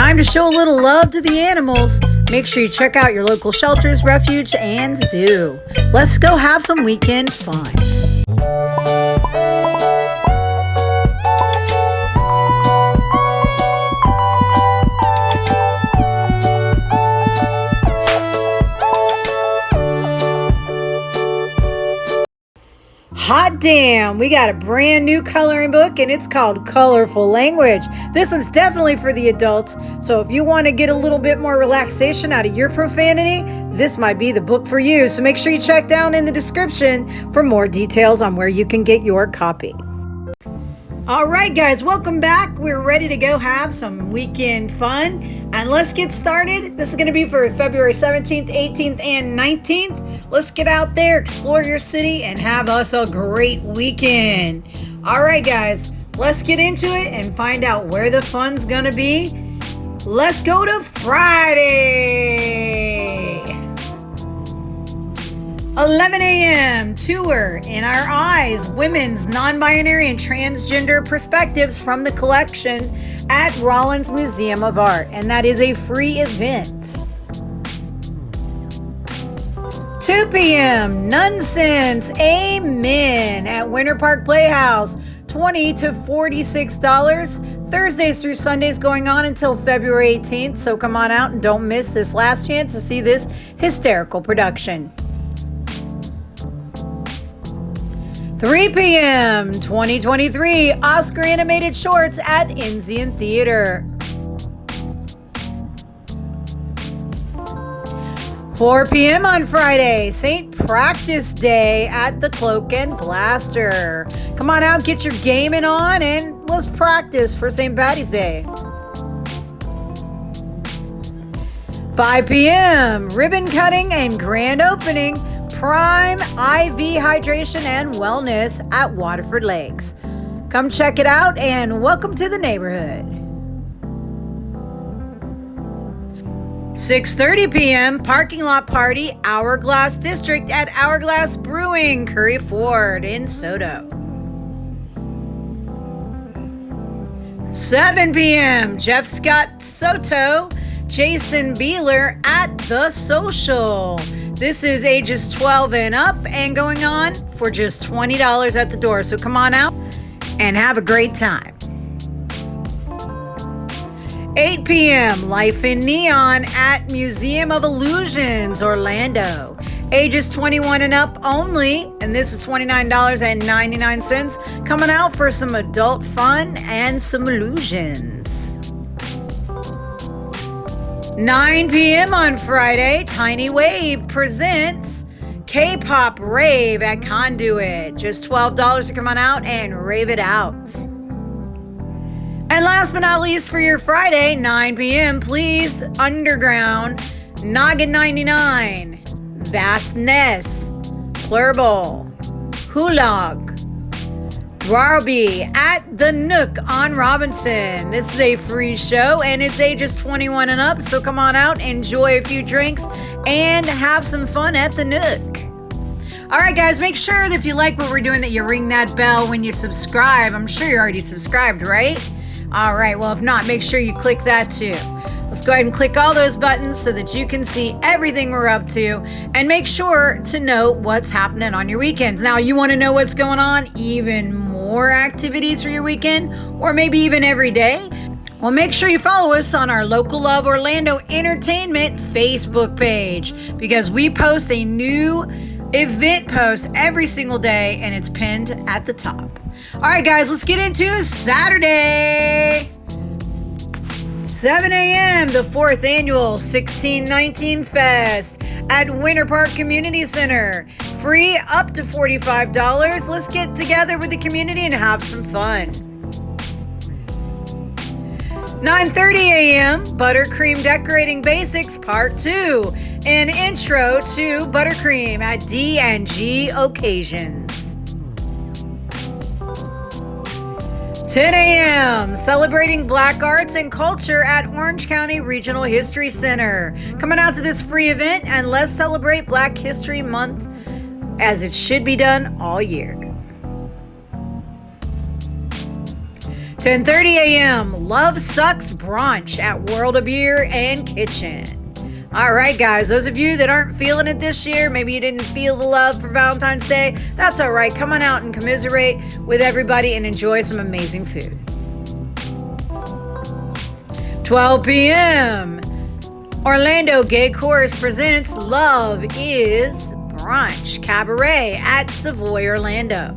Time to show a little love to the animals. Make sure you check out your local shelters, refuge, and zoo. Let's go have some weekend fun. Hot damn, we got a brand new coloring book and it's called Colorful Language. This one's definitely for the adults, so if you want to get a little bit more relaxation out of your profanity, this might be the book for you. So make sure you check down in the description for more details on where you can get your copy. All right, guys, welcome back. We're ready to go have some weekend fun. And let's get started. This is going to be for February 17th, 18th, and 19th. Let's get out there, explore your city, and have us a great weekend. All right, guys, let's get into it and find out where the fun's going to be. Let's go to Friday. 11 a.m. tour In Our Eyes, Women's Non-Binary and Transgender Perspectives from the Collection at Rollins Museum of Art. And that is a free event. 2 p.m. Nonsense Amen at Winter Park Playhouse. $20 to $46. Thursdays through Sundays going on until February 18th. So come on out and don't miss this last chance to see this hysterical production. 3 p.m. 2023 Oscar animated shorts at Enzian Theater. 4 p.m. on Friday, St. Practice Day at the Cloak and Blaster. Come on out, get your gaming on, and let's practice for St. Patty's Day. 5 p.m. ribbon cutting and grand opening. Prime IV Hydration and Wellness at Waterford Lakes. Come check it out and welcome to the neighborhood. 6:30 p.m. parking lot party, Hourglass District at Hourglass Brewing, Curry Ford in Soto. 7 p.m. Jeff Scott Soto, Jason Beeler at The Social. This is ages 12 and up and going on for just $20 at the door. So come on out and have a great time. 8 p.m. Life in Neon at Museum of Illusions, Orlando. Ages 21 and up only. And this is $29.99. Coming out for some adult fun and some illusions. 9 p.m. on Friday, Tiny Wave presents K-Pop Rave at Conduit. Just $12 to come on out and rave it out. And last but not least for your Friday, 9 p.m., please, Underground, Noggin 99, Vastness, Plurble, Hulag, Barbie at the Nook on Robinson. This is a free show and it's ages 21 and up, so come on out, enjoy a few drinks, and have some fun at the Nook. All right, guys, make sure that if you like what we're doing that you ring that bell when you subscribe. I'm sure you're already subscribed, right? All right, well, if not, make sure you click that too. Let's go ahead and click all those buttons so that you can see everything we're up to, and make sure to know what's happening on your weekends. Now, you want to know what's going on, even more activities for your weekend, or maybe even every day? Well, make sure you follow us on our Local Love Orlando Entertainment Facebook page, because we post a new event post every single day and it's pinned at the top. All right, guys, let's get into Saturday. 7 a.m. the 4th annual 17th-19th Fest at Winter Park Community Center. Free up to $45. Let's get together with the community and have some fun. 9:30 a.m. Buttercream Decorating Basics Part 2. An intro to buttercream at D&G Occasions. 10 a.m. Celebrating Black Arts and Culture at Orange County Regional History Center. Coming out to this free event, and let's celebrate Black History Month as it should be done all year. 10:30 a.m. Love Sucks Brunch at World of Beer and Kitchen. All right, guys, those of you that aren't feeling it this year, maybe you didn't feel the love for Valentine's Day, that's all right. Come on out and commiserate with everybody and enjoy some amazing food. 12 p.m. Orlando Gay Chorus presents Love is Brunch Cabaret at Savoy, Orlando.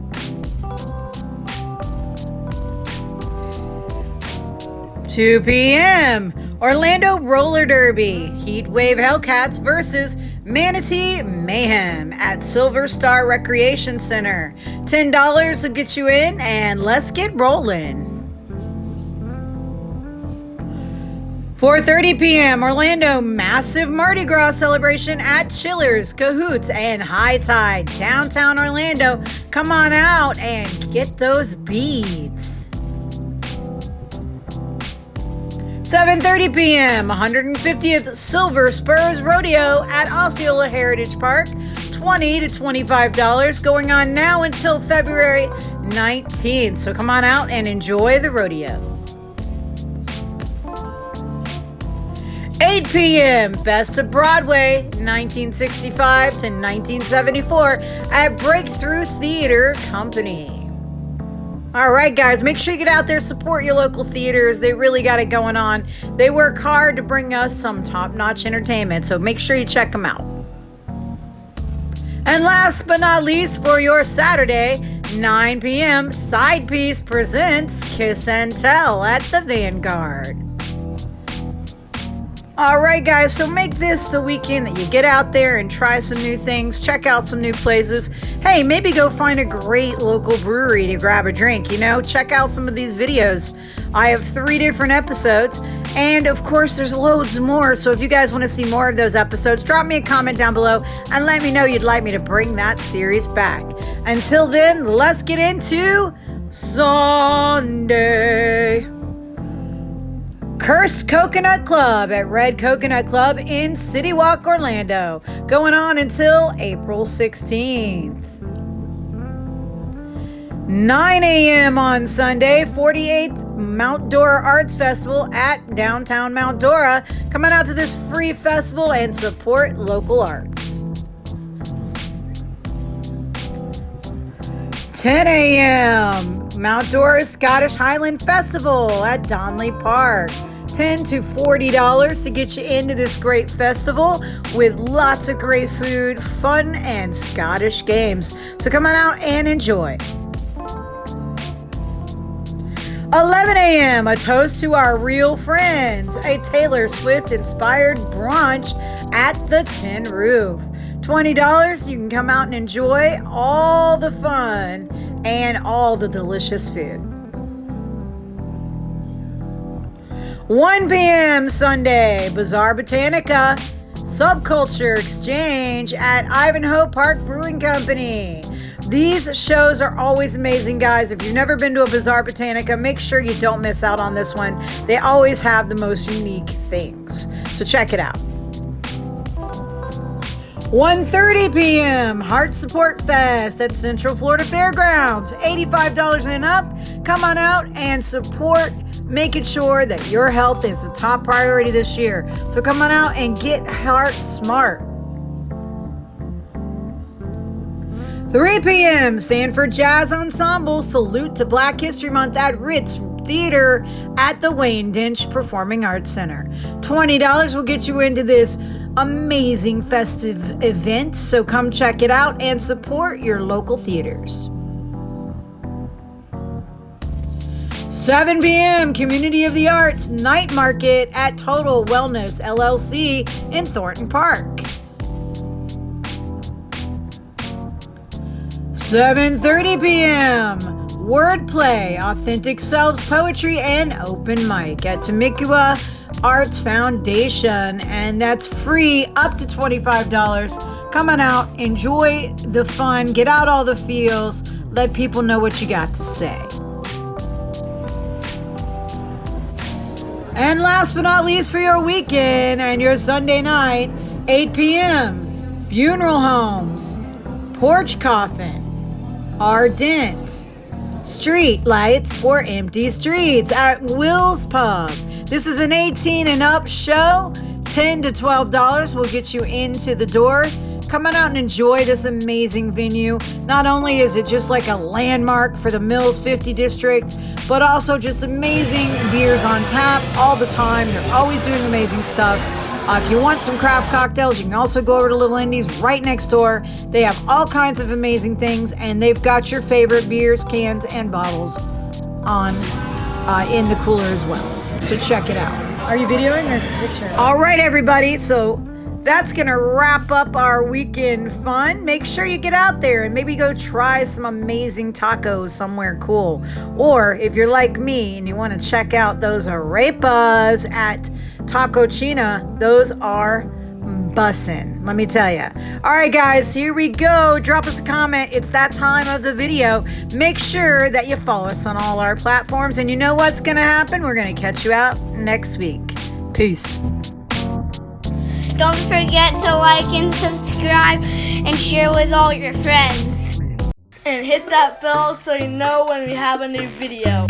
2 p.m. Orlando Roller Derby, Heatwave Hellcats versus Manatee Mayhem at Silver Star Recreation Center. $10 will get you in, and let's get rolling. 4:30 p.m. Orlando Massive Mardi Gras celebration at Chillers, Cahoots, and High Tide, downtown Orlando. Come on out and get those beads. 7:30 p.m. 150th Silver Spurs Rodeo at Osceola Heritage Park. $20 to $25 going on now until February 19th. So come on out and enjoy the rodeo. 8 p.m. Best of Broadway 1965 to 1974 at Breakthrough Theater Company. All right, guys, make sure you get out there, support your local theaters. They really got it going on. They work hard to bring us some top-notch entertainment, so make sure you check them out. And last but not least, for your Saturday, 9 p.m., Side Piece presents Kiss and Tell at the Vanguard. All right, guys, so make this the weekend that you get out there and try some new things, check out some new places. Hey, maybe go find a great local brewery to grab a drink, check out some of these videos. I have 3 different episodes, and of course, there's loads more. So if you guys want to see more of those episodes, drop me a comment down below and let me know you'd like me to bring that series back. Until then, let's get into Sunday. Cursed Coconut Club at Red Coconut Club in City Walk, Orlando, going on until April 16th. 9 a.m. on Sunday, 48th Mount Dora Arts Festival at downtown Mount Dora. Come on out to this free festival and support local arts. 10 a.m. Mount Dora Scottish Highland Festival at Donley Park. $10 to $40 to get you into this great festival with lots of great food, fun, and Scottish games. So come on out and enjoy. 11 a.m., a toast to our real friends, a Taylor Swift-inspired brunch at the Tin Roof. $20, you can come out and enjoy all the fun and all the delicious food. 1 p.m. Sunday, Bazaar Botanica, Subculture Exchange at Ivanhoe Park Brewing Company. These shows are always amazing, guys. If you've never been to a Bazaar Botanica, make sure you don't miss out on this one. They always have the most unique things. So check it out. 1:30 p.m. Heart Support Fest at Central Florida Fairgrounds. $85 and up. Come on out and support, making sure that your health is the top priority this year. So come on out and get heart smart. 3 p.m. Sanford Jazz Ensemble Salute to Black History Month at Ritz Theater at the Wayne Dench Performing Arts Center. $20 will get you into this amazing festive event, so come check it out and support your local theaters. 7 p.m. Community of the Arts Night Market at Total Wellness LLC in Thornton Park. 7:30 p.m. Wordplay, Authentic Selves Poetry and Open Mic at Temecula Arts Foundation, and that's free up to $25. Come on out, enjoy the fun, get out all the feels, let people know what you got to say. And last but not least for your weekend and your Sunday night, 8 p.m., Funeral Homes, Porch Coffin, Ardent, Street lights for empty streets at Will's Pub. This is an 18 and up show. $10 to $12 will get you into the door. Come on out and enjoy this amazing venue. Not only is it just like a landmark for the Mills 50 district, but also just amazing beers on tap all the time. They're always doing amazing stuff. If you want some craft cocktails, you can also go over to Little Indies right next door. They have all kinds of amazing things, and they've got your favorite beers, cans, and bottles on in the cooler as well. So check it out. Are you videoing or picture? All right, everybody. So that's going to wrap up our weekend fun. Make sure you get out there and maybe go try some amazing tacos somewhere cool. Or if you're like me and you want to check out those arepas at Taco China, those are bussin', let me tell you. All right, guys, here we go. Drop us a comment. It's that time of the video. Make sure that you follow us on all our platforms. And you know what's going to happen? We're going to catch you out next week. Peace. Don't forget to like and subscribe and share with all your friends. And hit that bell so you know when we have a new video.